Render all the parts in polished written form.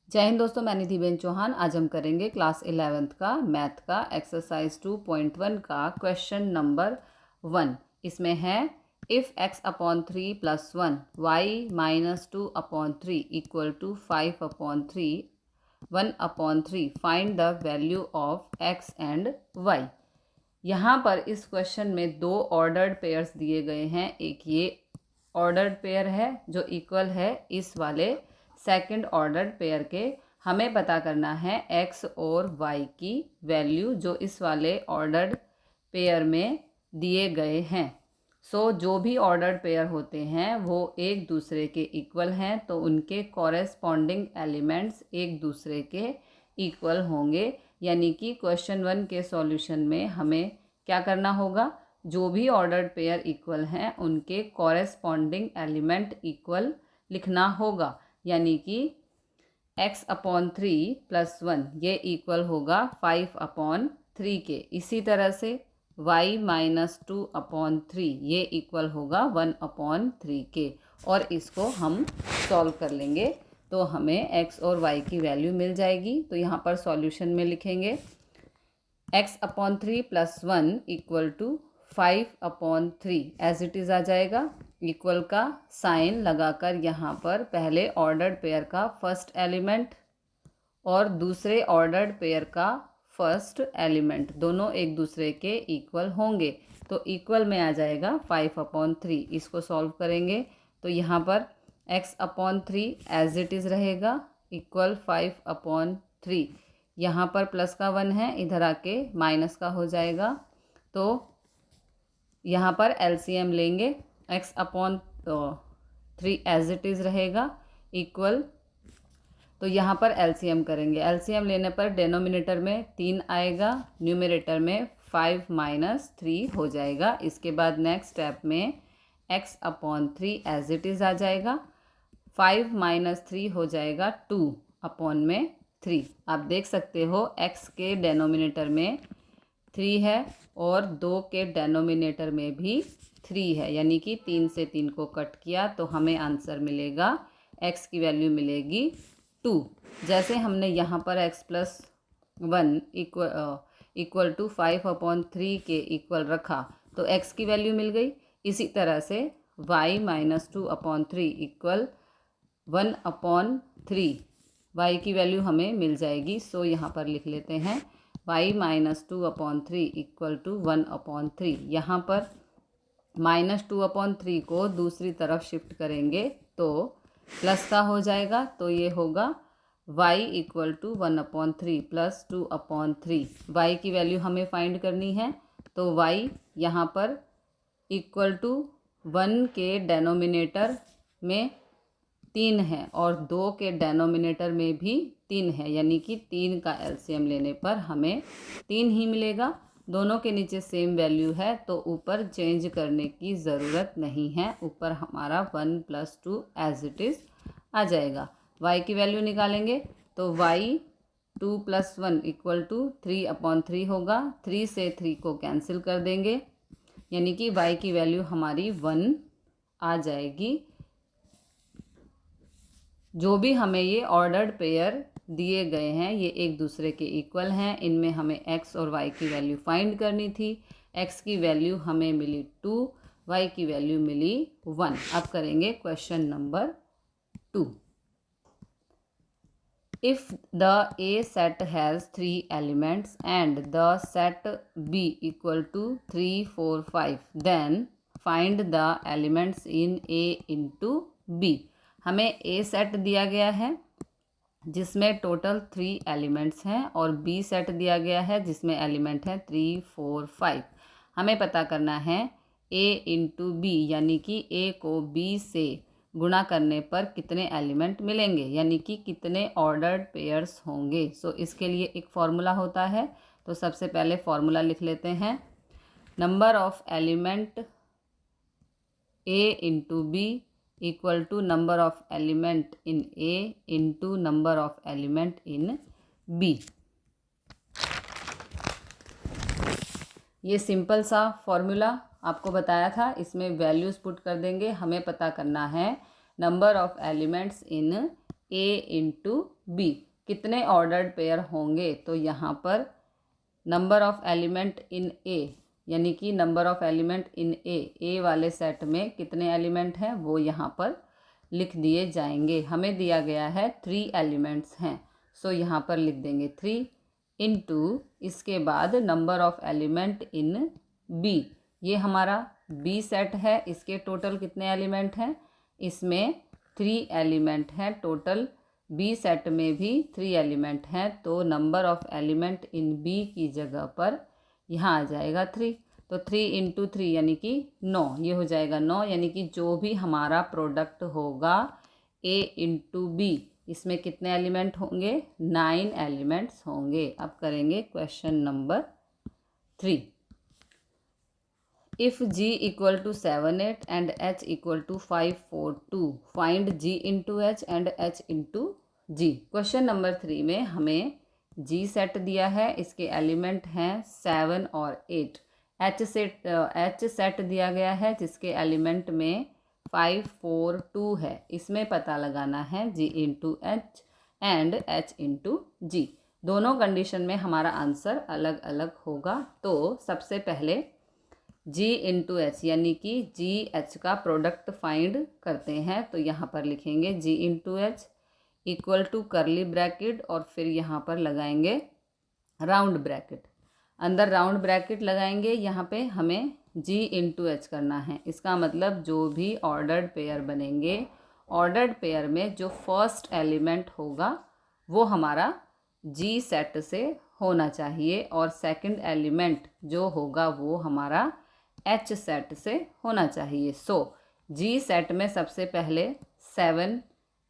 जय हिंद दोस्तों, मैं निधिबेन चौहान। आज हम करेंगे क्लास 11th का मैथ का एक्सरसाइज 2.1 का क्वेश्चन नंबर 1। इसमें है if x upon 3 plus 1 y minus 2 upon 3 equal to 5 upon 3 1 upon 3 find the value of x and y। यहाँ पर इस क्वेश्चन में दो ऑर्डर्ड पेयर्स दिए गए हैं। एक ये ऑर्डर्ड पेयर है जो इक्वल है इस वाले सेकंड ऑर्डर्ड पेयर के। हमें पता करना है x और y की वैल्यू जो इस वाले ऑर्डर्ड पेयर में दिए गए हैं। जो भी ऑर्डर्ड पेयर होते हैं वो एक दूसरे के इक्वल हैं, तो उनके कॉरेस्पॉन्डिंग एलिमेंट्स एक दूसरे के इक्वल होंगे। यानी कि क्वेश्चन 1 के सॉल्यूशन में हमें क्या करना होगा, जो भी ऑर्डर्ड पेयर इक्वल हैं उनके कॉरेस्पॉन्डिंग एलिमेंट इक्वल लिखना होगा। यानी कि x अपॉन 3 प्लस 1 ये इक्वल होगा 5 अपॉन 3 के। इसी तरह से y माइनस 2 अपॉन 3 ये इक्वल होगा 1 अपॉन 3 के। और इसको हम सॉल्व कर लेंगे तो हमें x और y की वैल्यू मिल जाएगी। तो यहाँ पर सॉल्यूशन में लिखेंगे x upon 3 plus 1 equal to 5 upon 3 as it is आ जाएगा। इक्वल का साइन लगाकर यहाँ पर पहले ऑर्डर्ड पेयर का फर्स्ट एलिमेंट और दूसरे ऑर्डर्ड पेयर का फर्स्ट एलिमेंट दोनों एक दूसरे के इक्वल होंगे। तो इक्वल में आ जाएगा 5 अपॉन 3। इसको सॉल्व करेंगे तो यहाँ पर x upon 3 as it is रहेगा इक्वल 5 अपॉन 3। यहाँ पर प्लस का 1 है, इधर आके माइनस का हो जाएगा। तो यहाँ पर एलसीएम लेंगे, x upon 3 as it is रहेगा इक्वल। तो यहाँ पर एलसीएम करेंगे। एलसीएम लेने पर डेनोमिनेटर में 3 आएगा, न्यूमरेटर में 5 माइनस 3 हो जाएगा। इसके बाद नेक्स्ट स्टेप में x upon 3 as it is आ जाएगा। 5 माइनस 3 हो जाएगा 2 अपॉन में 3। आप देख सकते हो x के डेनोमिनेटर में 3 है और 2 के डेनोमिनेटर में भी 3 है। यानी कि 3 से 3 को कट किया तो हमें आंसर मिलेगा, x की वैल्यू मिलेगी 2। जैसे हमने यहाँ पर x plus 1 equal to 5 upon 3 के इक्वल रखा तो x की वैल्यू मिल गई। इसी तरह से y minus 2 upon 3 equal 1 upon 3 y की वैल्यू हमें मिल जाएगी। यहाँ पर लिख लेते हैं y minus 2 upon 3 equal to 1 upon 3। यहाँ पर माइनस 2 अपॉन 3 को दूसरी तरफ शिफ्ट करेंगे तो प्लस का हो जाएगा। तो ये होगा y equal to 1 upon 3 plus 2 upon 3। y की वैल्यू हमें फाइंड करनी है तो y यहाँ पर इक्वल टू 1 के डेनोमिनेटर में 3 है और 2 के डेनोमिनेटर में भी 3 है। यानी कि 3 का एलसीएम लेने पर हमें 3 ही मिलेगा। दोनों के नीचे सेम वैल्यू है तो ऊपर चेंज करने की ज़रूरत नहीं है। ऊपर हमारा 1 प्लस 2 एज इट इज़ आ जाएगा। y की वैल्यू निकालेंगे तो y 2 plus 1 equal to 3 upon 3 होगा। 3 से 3 को कैंसिल कर देंगे यानी कि y की वैल्यू हमारी 1 आ जाएगी। जो भी हमें ये ऑर्डर्ड पेयर दिए गए हैं ये एक दूसरे के इक्वल हैं। इनमें हमें x और y की वैल्यू फाइंड करनी थी। x की वैल्यू हमें मिली 2, y की वैल्यू मिली 1। अब करेंगे question number 2। If the A set has 3 elements and the set B equal to 3, 4, 5 then find the elements in A into B। हमें A सेट दिया गया है जिसमें टोटल 3 एलिमेंट्स हैं और B सेट दिया गया है जिसमें एलिमेंट है 3, 4, 5। हमें पता करना है A इंटू बी यानी कि A को B से गुणा करने पर कितने एलिमेंट मिलेंगे, यानी कि कितने ऑर्डर्ड पेयर्स होंगे। इसके लिए एक फॉर्मूला होता है। तो सबसे पहले फॉर्मूला लिख लेते हैं, number of element A into B equal to number of element in A into number of element in B। ये सिंपल सा फॉर्मूला आपको बताया था। इसमें वैल्यूज़ पुट कर देंगे। हमें पता करना है number of elements in A into B. कितने ऑर्डर्ड पेयर होंगे, तो यहाँ पर number of element in A, यानी कि number of element in A वाले सेट में कितने एलिमेंट हैं वो यहाँ पर लिख दिए जाएंगे। हमें दिया गया है 3 एलिमेंट्स हैं, सो यहाँ पर लिख देंगे 3 इंटू, इसके बाद number of element in B, ये हमारा बी सेट है, इसके टोटल कितने एलिमेंट हैं, इसमें 3 एलिमेंट हैं टोटल। बी सेट में भी 3 एलिमेंट हैं, तो number of element in B की जगह पर यहाँ आ जाएगा 3। तो 3 इंटू 3 यानी कि 9, ये हो जाएगा 9, यानी कि जो भी हमारा प्रोडक्ट होगा ए इंटू बी, इसमें कितने एलिमेंट होंगे, 9 एलिमेंट्स होंगे। अब करेंगे question number 3। If g equal to 7 8 and h equal to 5 4 2, find g into H and h into G. Question number 3 में हमें g सेट दिया है, इसके एलिमेंट हैं 7 और 8। h सेट दिया गया है जिसके एलिमेंट में 5 4 2 है। इसमें पता लगाना है g into H and h into g. दोनों कंडीशन में हमारा आंसर अलग अलग होगा। तो सबसे पहले g इंटू एच यानी कि जी एच का प्रोडक्ट फाइंड करते हैं। तो यहाँ पर लिखेंगे g into H equal to curly bracket और फिर यहाँ पर लगाएंगे राउंड ब्रैकेट, अंदर राउंड ब्रैकेट लगाएंगे। यहाँ पे हमें g इंटू एच करना है, इसका मतलब जो भी ऑर्डर्ड पेयर बनेंगे, ऑर्डर्ड पेयर में जो फर्स्ट एलिमेंट होगा वो हमारा g सेट से होना चाहिए और सेकंड एलिमेंट जो होगा वो हमारा h सेट से होना चाहिए। सो g सेट में सबसे पहले 7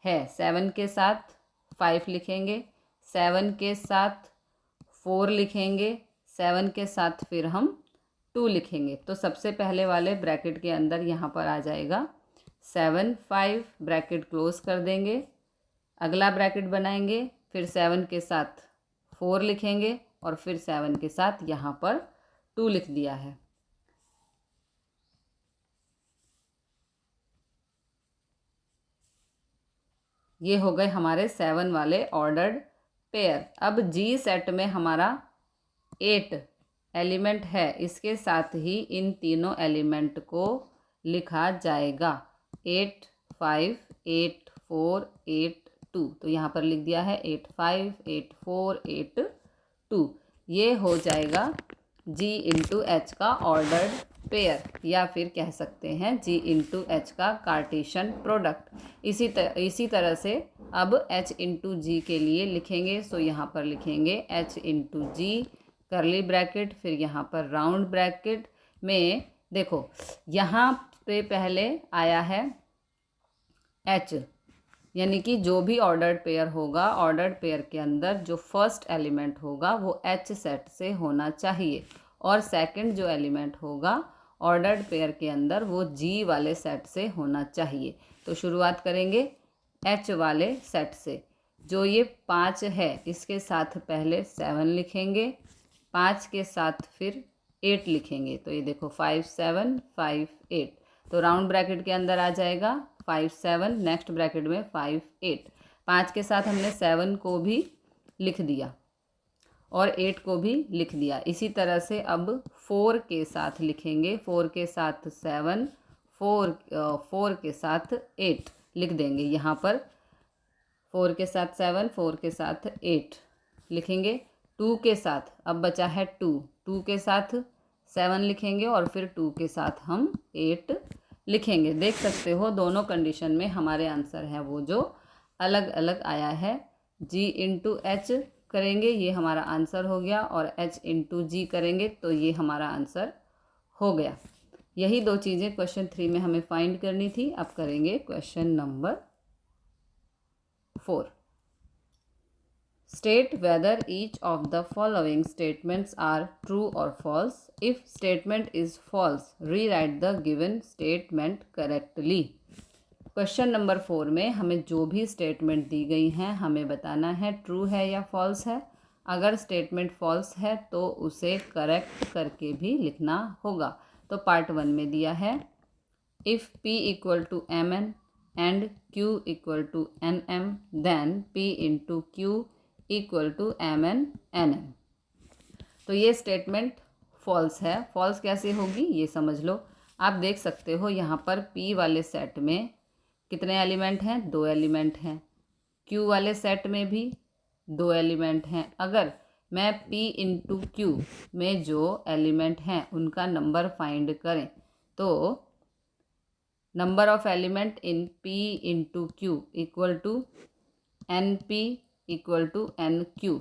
है, 7 के साथ 5 लिखेंगे, 7 के साथ 4 लिखेंगे, 7 के साथ फिर हम 2 लिखेंगे। तो सबसे पहले वाले ब्रैकेट के अंदर यहाँ पर आ जाएगा 7 5, ब्रैकेट क्लोज कर देंगे। अगला ब्रैकेट बनाएंगे, फिर 7 के साथ 4 लिखेंगे और फिर 7 के साथ यहाँ पर 2 लिख दिया है। ये हो गए हमारे 7 वाले ऑर्डर्ड पेयर। अब जी सेट में हमारा 8 एलिमेंट है, इसके साथ ही इन तीनों एलिमेंट को लिखा जाएगा 8 5 8 4 8 2। तो यहाँ पर लिख दिया है 8 5 8 4 8 2। ये हो जाएगा जी इंटू एच का ऑर्डर्ड पेयर, या फिर कह सकते हैं जी इंटू एच का कार्टेशियन प्रोडक्ट। इसी तरह से अब एच इंटू जी के लिए लिखेंगे। सो यहाँ पर लिखेंगे एच इंटू जी करली ब्रैकेट, फिर यहाँ पर राउंड ब्रैकेट में देखो यहाँ पे पहले आया है एच, यानी कि जो भी ऑर्डर्ड पेयर होगा, ऑर्डर्ड पेयर के अंदर जो फर्स्ट एलिमेंट होगा वो एच सेट से होना चाहिए और सेकंड जो एलिमेंट होगा ऑर्डर्ड पेयर के अंदर वो जी वाले सेट से होना चाहिए। तो शुरुआत करेंगे एच वाले सेट से। जो ये 5 है इसके साथ पहले 7 लिखेंगे, 5 के साथ फिर 8 लिखेंगे। तो ये देखो 5 7 5 8। तो राउंड ब्रैकेट के अंदर आ जाएगा 5 7, नेक्स्ट ब्रैकेट में 5 8। 5 के साथ हमने 7 को भी लिख दिया और 8 को भी लिख दिया। इसी तरह से अब 4 के साथ लिखेंगे, 4 के साथ 7, 4 के साथ 8 लिख देंगे। यहाँ पर 4 के साथ 7, 4 के साथ 8 लिखेंगे। 2 के साथ अब बचा है 2 के साथ 7 लिखेंगे और फिर 2 के साथ हम 8 लिखेंगे। देख सकते हो दोनों कंडीशन में हमारे आंसर हैं वो जो अलग अलग आया है। जी इंटू एच करेंगे, ये हमारा आंसर हो गया, और एच इंटू जी करेंगे तो ये हमारा आंसर हो गया। यही दो चीज़ें क्वेश्चन 3 में हमें फाइंड करनी थी। अब करेंगे question number 4। State whether each of the following statements are true or false. If statement is false, rewrite the given statement correctly. Question number 4 में हमें जो भी स्टेटमेंट दी गई हैं हमें बताना है ट्रू है या फॉल्स है। अगर स्टेटमेंट फॉल्स है तो उसे करेक्ट करके भी लिखना होगा। तो पार्ट 1 में दिया है if p equal to mn and Q equal to NM, then P into Q equal to MN NM। तो ये स्टेटमेंट फॉल्स है। फॉल्स कैसे होगी ये समझ लो। आप देख सकते हो यहाँ पर P वाले सेट में कितने एलिमेंट हैं, 2 एलिमेंट हैं। Q वाले सेट में भी 2 एलिमेंट हैं। अगर मैं P इंटू क्यू में जो एलिमेंट हैं उनका नंबर फाइंड करें तो number of element in P into Q equal to NP equal to NQ।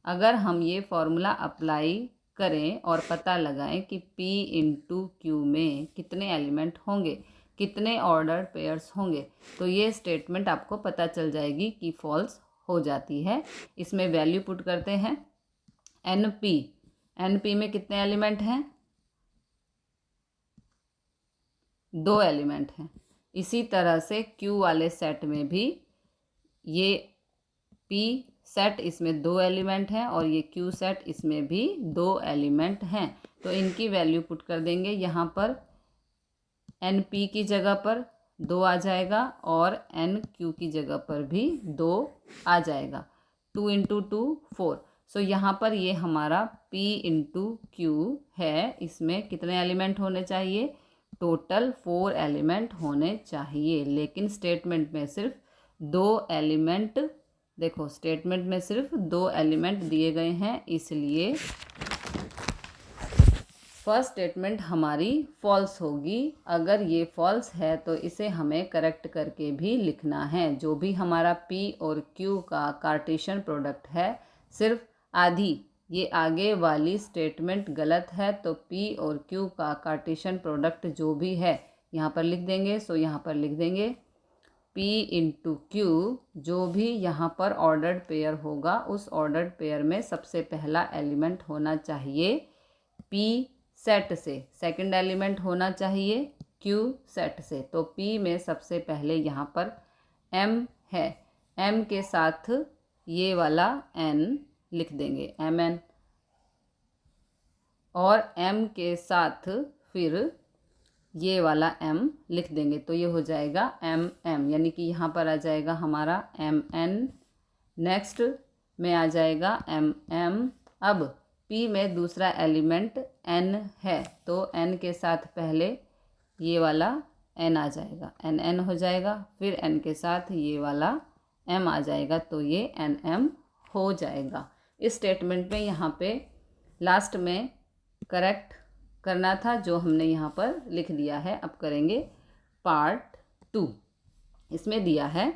अगर हम ये फॉर्मूला अप्लाई करें और पता लगाएं कि P इंटू क्यू में कितने एलिमेंट होंगे, कितने ऑर्डर्ड पेयर्स होंगे, तो ये स्टेटमेंट आपको पता चल जाएगी कि फॉल्स हो जाती है। इसमें वैल्यू पुट करते हैं। NP में कितने एलिमेंट हैं, 2 एलिमेंट हैं। इसी तरह से Q वाले सेट में भी ये P सेट इसमें 2 एलिमेंट हैं और ये Q सेट इसमें भी 2 एलिमेंट हैं। तो इनकी वैल्यू पुट कर देंगे। यहाँ पर NP की जगह पर 2 आ जाएगा और NQ की जगह पर भी 2 आ जाएगा। 2 इंटू 2 4। सो यहाँ पर ये हमारा P इंटू क्यू है। इसमें कितने एलिमेंट होने चाहिए, टोटल 4 एलिमेंट होने चाहिए। लेकिन स्टेटमेंट में सिर्फ 2 एलिमेंट, देखो स्टेटमेंट में सिर्फ 2 एलिमेंट दिए गए हैं, इसलिए फर्स्ट स्टेटमेंट हमारी फॉल्स होगी। अगर ये फॉल्स है तो इसे हमें करेक्ट करके भी लिखना है। जो भी हमारा P और Q का कार्टेशियन प्रोडक्ट है, सिर्फ आधी ये आगे वाली स्टेटमेंट गलत है, तो P और Q का कार्टेशियन प्रोडक्ट जो भी है यहाँ पर लिख देंगे। सो यहाँ पर लिख देंगे P इंटू क्यू, जो भी यहाँ पर ऑर्डर्ड पेयर होगा उस ऑर्डर्ड पेयर में सबसे पहला एलिमेंट होना चाहिए P सेट से, सेकंड एलिमेंट होना चाहिए Q सेट से। तो P में सबसे पहले यहाँ पर M है, M के साथ ये वाला N लिख देंगे MN, और M के साथ फिर ये वाला M लिख देंगे। तो ये हो जाएगा MM, यानी कि यहाँ पर आ जाएगा हमारा MN। नेक्स्ट में आ जाएगा MM। अब P में दूसरा एलिमेंट N है, तो N के साथ पहले ये वाला N आ जाएगा, NN हो जाएगा। फिर N के साथ ये वाला M आ जाएगा, तो ये NM हो जाएगा। इस स्टेटमेंट में यहाँ पे लास्ट में करेक्ट करना था, जो हमने यहाँ पर लिख दिया है। अब करेंगे पार्ट 2। इसमें दिया है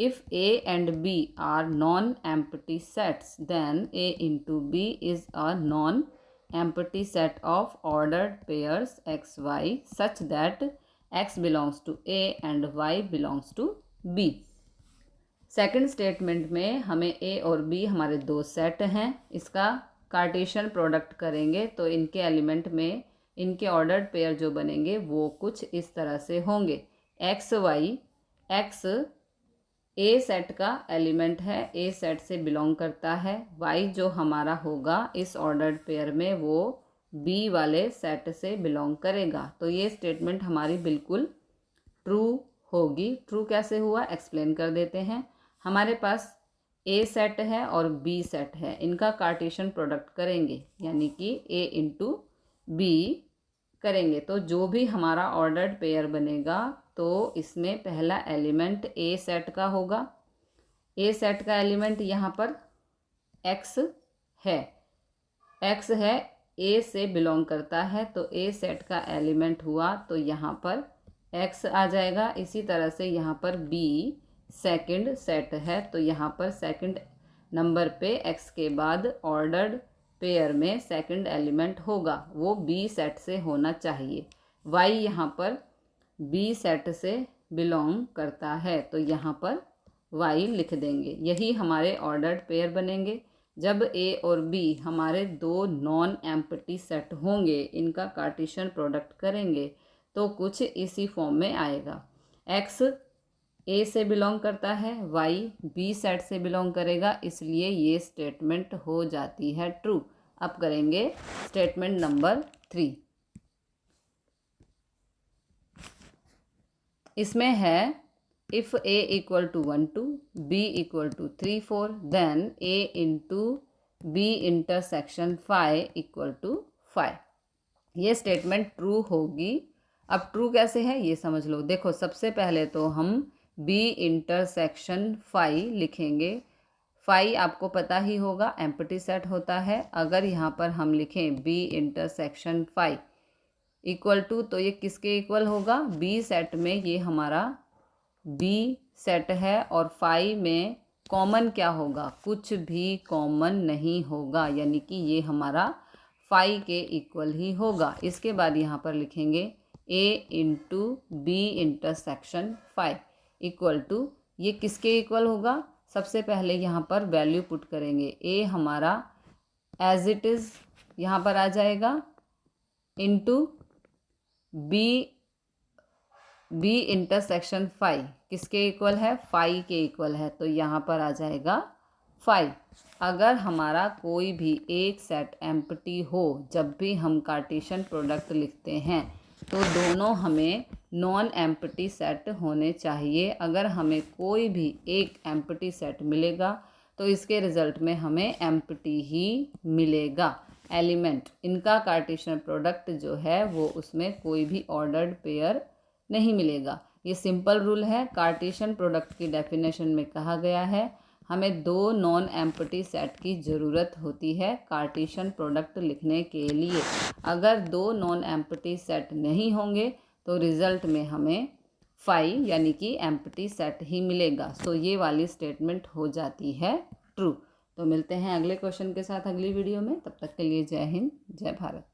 if A and B are non-empty sets, then A into B is a non-empty set of ordered pairs x, y such that x belongs to A and y belongs to B। Second statement में हमें A और B हमारे 2 set हैं, इसका Cartesian product करेंगे तो इनके element में इनके ऑर्डर्ड पेयर जो बनेंगे वो कुछ इस तरह से होंगे। एक्स वाई, एक्स ए सेट का एलिमेंट है, ए सेट से बिलोंग करता है। वाई जो हमारा होगा इस ऑर्डर्ड पेयर में वो बी वाले सेट से बिलोंग करेगा। तो ये स्टेटमेंट हमारी बिल्कुल ट्रू होगी। ट्रू कैसे हुआ एक्सप्लेन कर देते हैं। हमारे पास ए सेट है और बी सेट है, इनका कार्टेशियन प्रोडक्ट करेंगे यानी कि ए इंटू बी करेंगे। तो जो भी हमारा ऑर्डर्ड पेयर बनेगा तो इसमें पहला एलिमेंट ए सेट का होगा। ए सेट का एलिमेंट यहाँ पर एक्स है, एक्स है ए से बिलोंग करता है, तो ए सेट का एलिमेंट हुआ तो यहाँ पर एक्स आ जाएगा। इसी तरह से यहाँ पर बी सेकंड सेट है, तो यहाँ पर सेकंड नंबर पे एक्स के बाद ऑर्डर्ड पेयर में सेकंड एलिमेंट होगा, वो बी सेट से होना चाहिए। वाई यहाँ पर बी सेट से बिलोंग करता है, तो यहाँ पर वाई लिख देंगे। यही हमारे ऑर्डर्ड पेयर बनेंगे। जब ए और बी हमारे 2 नॉन एम्प्टी सेट होंगे, इनका कार्टेशियन प्रोडक्ट करेंगे तो कुछ इसी फॉर्म में आएगा। एक्स ए से बिलोंग करता है, वाई बी सेट से बिलोंग करेगा, इसलिए ये स्टेटमेंट हो जाती है ट्रू। अब करेंगे स्टेटमेंट नंबर 3। इसमें है if a equal to 1 2, b equal to 3 4, then a into B intersection 5 equal to 5। ये स्टेटमेंट ट्रू होगी। अब ट्रू कैसे है ये समझ लो। देखो सबसे पहले तो हम b इंटरसेक्शन 5 लिखेंगे। 5 आपको पता ही होगा एम्प्टी सेट होता है। अगर यहाँ पर हम लिखें b इंटरसेक्शन 5 इक्वल टू, तो ये किसके इक्वल होगा? b सेट में ये हमारा b सेट है और 5 में कॉमन क्या होगा? कुछ भी कॉमन नहीं होगा, यानी कि ये हमारा 5 के इक्वल ही होगा। इसके बाद यहाँ पर लिखेंगे a into B intersection 5 equal to, ये किसके इक्वल होगा? सबसे पहले यहाँ पर वैल्यू पुट करेंगे। a हमारा एज इट इज़ यहाँ पर आ जाएगा इंटू बी इंटरसेक्शन 5 किसके इक्वल है? 5 के इक्वल है, तो यहाँ पर आ जाएगा 5। अगर हमारा कोई भी एक सेट एम्प्टी हो, जब भी हम कार्टेशियन प्रोडक्ट लिखते हैं तो दोनों हमें नॉन एम्प्टी सेट होने चाहिए। अगर हमें कोई भी एक एम्प्टी सेट मिलेगा तो इसके रिज़ल्ट में हमें एम्प्टी ही मिलेगा। एलिमेंट इनका कार्टेशियन प्रोडक्ट जो है वो उसमें कोई भी ऑर्डर्ड पेयर नहीं मिलेगा। ये सिंपल रूल है। कार्टेशियन प्रोडक्ट की डेफिनेशन में कहा गया है हमें दो नॉन एम्प्टी सेट की ज़रूरत होती है कार्टेशियन प्रोडक्ट लिखने के लिए। अगर दो नॉन एम्प्टी सेट नहीं होंगे तो रिज़ल्ट में हमें 5 यानी कि एम्प्टी सेट ही मिलेगा। सो ये वाली स्टेटमेंट हो जाती है ट्रू। तो मिलते हैं अगले क्वेश्चन के साथ अगली वीडियो में। तब तक के लिए जय हिंद, जय भारत।